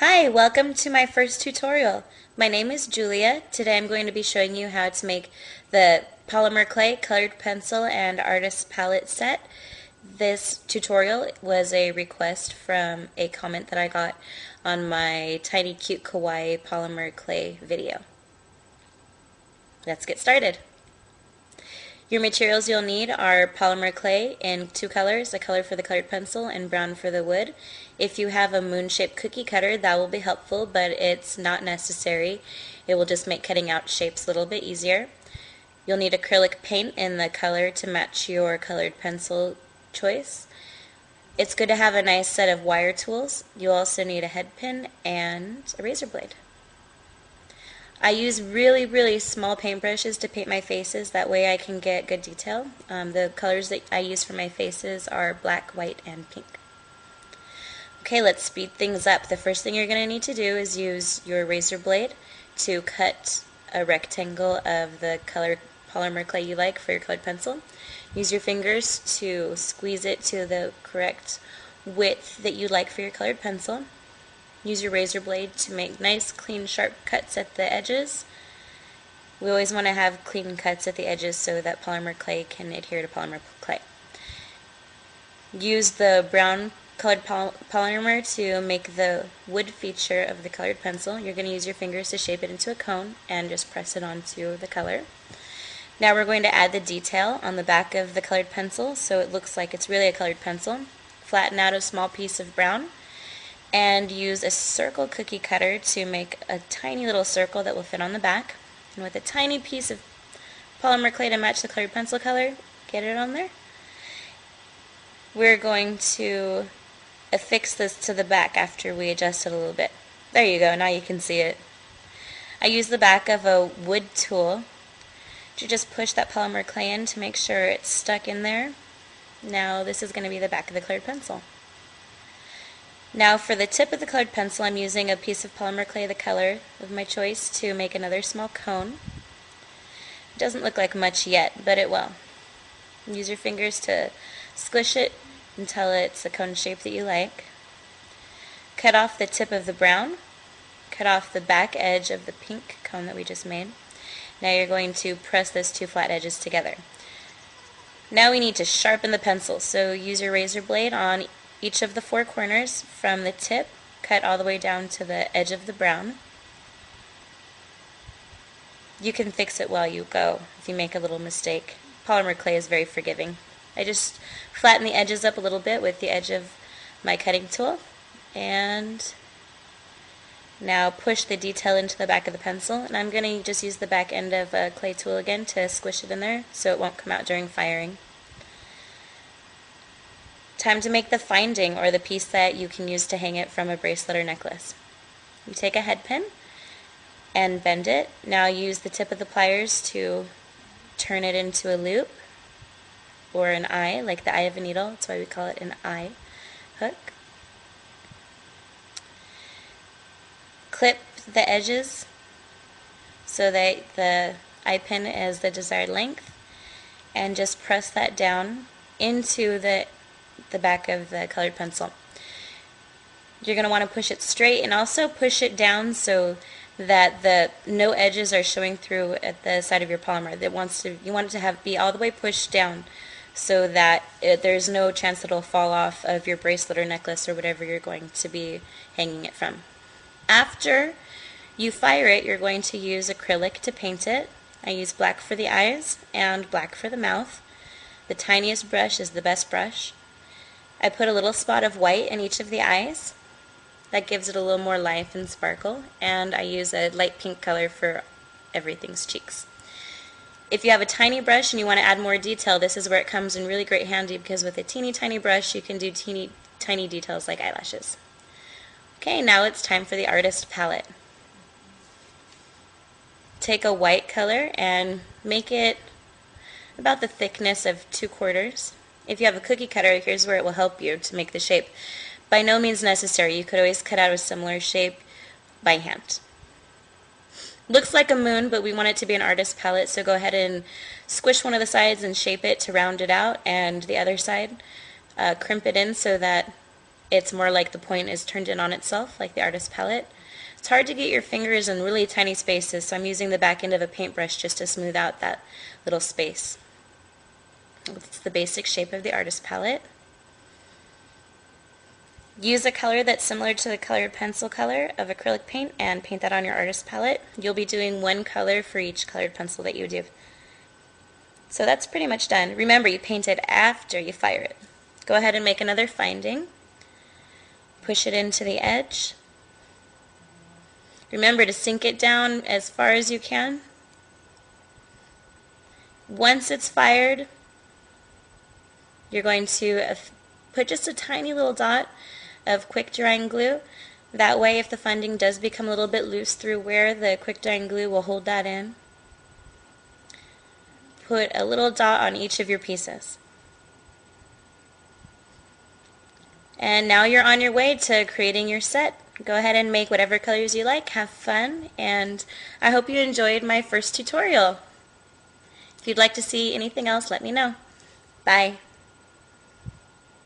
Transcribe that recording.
Hi, welcome to my first tutorial. My name is Julia. Today I'm going to be showing you how to make the polymer clay, colored pencil, and artist palette set. This tutorial was a request from a comment that I got on my tiny cute kawaii polymer clay video. Let's get started. Your materials you'll need are polymer clay in two colors, a color for the colored pencil and brown for the wood. If you have a moon-shaped cookie cutter, that will be helpful, but it's not necessary. It will just make cutting out shapes a little bit easier. You'll need acrylic paint in the color to match your colored pencil choice. It's good to have a nice set of wire tools. You'll also need a head pin and a razor blade. I use really small paintbrushes to paint my faces, that way I can get good detail. The colors that I use for my faces are black, white, and pink. Okay, let's speed things up. The first thing you're going to need to do is use your razor blade to cut a rectangle of the colored polymer clay you like for your colored pencil. Use your fingers to squeeze it to the correct width that you like for your colored pencil. Use your razor blade to make nice, clean, sharp cuts at the edges. We always want to have clean cuts at the edges so that polymer clay can adhere to polymer clay. Use the brown colored polymer to make the wood feature of the colored pencil. You're going to use your fingers to shape it into a cone and just press it onto the color. Now we're going to add the detail on the back of the colored pencil so it looks like it's really a colored pencil. Flatten out a small piece of brown and use a circle cookie cutter to make a tiny little circle that will fit on the back. And with a tiny piece of polymer clay to match the colored pencil color, get it on there. We're going to affix this to the back after we adjust it a little bit. There you go, now you can see it. I use the back of a wood tool to just push that polymer clay in to make sure it's stuck in there. Now this is going to be the back of the colored pencil. Now for the tip of the colored pencil, I'm using a piece of polymer clay, the color of my choice, to make another small cone. It doesn't look like much yet, but it will. Use your fingers to squish it until it's the cone shape that you like. Cut off the tip of the brown. Cut off the back edge of the pink cone that we just made. Now you're going to press those two flat edges together. Now we need to sharpen the pencil, so use your razor blade on each of the four corners from the tip, cut all the way down to the edge of the brown. You can fix it while you go if you make a little mistake. Polymer clay is very forgiving. I just flatten the edges up a little bit with the edge of my cutting tool and now push the detail into the back of the pencil, and I'm going to just use the back end of a clay tool again to squish it in there so it won't come out during firing. Time to make the finding, or the piece that you can use to hang it from a bracelet or necklace. You take a head pin and bend it. Now use the tip of the pliers to turn it into a loop or an eye, like the eye of a needle. That's why we call it an eye hook. Clip the edges so that the eye pin is the desired length, and just press that down into the back of the colored pencil. You're going to want to push it straight and also push it down so that no edges are showing through at the side of your polymer. You want it to be all the way pushed down so that there's no chance that it'll fall off of your bracelet or necklace or whatever you're going to be hanging it from. After you fire it, you're going to use acrylic to paint it. I use black for the eyes and black for the mouth. The tiniest brush is the best brush. I put a little spot of white in each of the eyes. That gives it a little more life and sparkle, and I use a light pink color for everything's cheeks. If you have a tiny brush and you want to add more detail, this is where it comes in really great handy, because with a teeny tiny brush you can do teeny tiny details like eyelashes. Okay, now it's time for the artist palette. Take a white color and make it about the thickness of 2/4. If you have a cookie cutter, here's where it will help you to make the shape. By no means necessary. You could always cut out a similar shape by hand. Looks like a moon, but we want it to be an artist palette, so go ahead and squish one of the sides and shape it to round it out, and the other side crimp it in so that it's more like the point is turned in on itself, like the artist palette. It's hard to get your fingers in really tiny spaces, so I'm using the back end of a paintbrush just to smooth out that little space. It's the basic shape of the artist palette. Use a color that's similar to the colored pencil color of acrylic paint and paint that on your artist palette. You'll be doing one color for each colored pencil that you do. So that's pretty much done. Remember, you paint it after you fire it. Go ahead and make another finding. Push it into the edge. Remember to sink it down as far as you can. Once it's fired, you're going to put just a tiny little dot of quick drying glue. That way, if the funding does become a little bit loose through where the quick drying glue will hold that in, put a little dot on each of your pieces. And now you're on your way to creating your set. Go ahead and make whatever colors you like, have fun, and I hope you enjoyed my first tutorial. If you'd like to see anything else, let me know. Bye.